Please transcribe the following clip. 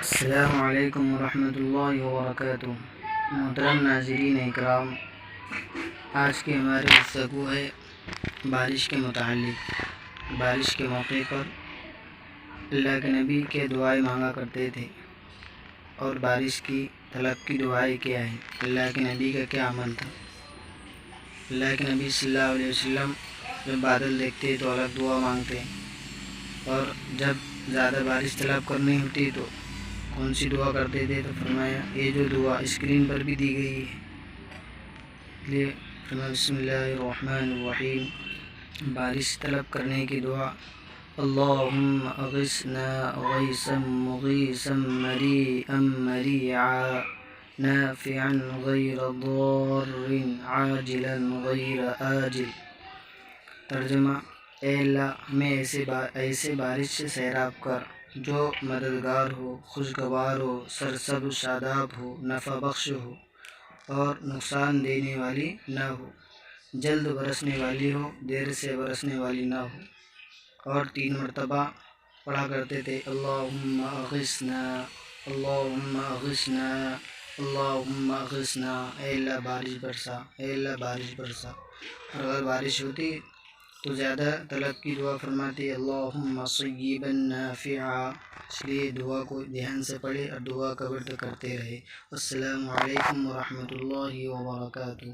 السلام علیکم ورحمۃ اللہ وبرکاتہ۔ محترم ناظرین اکرام، آج کی ہماری گفتگو ہے بارش کے متعلق۔ بارش کے موقع پر اللہ کے نبی کے دعائیں مانگا کرتے تھے، اور بارش کی طلب کی دعائیں کیا ہے، اللہ کے نبی کا کیا عمل تھا۔ اللہ کے نبی صلی اللہ علیہ وسلم جب بادل دیکھتے تو الگ دعا مانگتے، اور جب زیادہ بارش طلب کرنی ہوتی تو کون سی دعا کرتے تھے، تو فرمایا یہ جو دعا اسکرین پر بھی دی گئی ہے، یہ فرمایا بسم اللہ الرحمن الرحیم، بارش طلب کرنے کی دعا۔ اللہم اغثنا غیثا مغیثا مریئا مریعا نافعا غیر ضار عاجلا غیر آجل۔ ترجمہ: اے اللہ، ہمیں ایسے بارش سے سیراب کر جو مددگار ہو، خوشگوار ہو، سرسبز و شاداب ہو، نفع بخش ہو اور نقصان دینے والی نہ ہو، جلد برسنے والی ہو، دیر سے برسنے والی نہ ہو۔ اور 3 مرتبہ پڑھا کرتے تھے اللہم اغثنا، اللہم اغثنا، اللہم اغثنا، اے اللہ بارش برسا، اے اللہ بارش برسا۔ اور اگر بارش ہوتی تو زیادہ طلب کی دعا فرماتے اللہم صیبا نافعا۔ اس لیے دعا کو دھیان سے پڑھے اور دعا کا ورد کرتے رہے۔ السلام علیکم ورحمۃ اللہ وبرکاتہ۔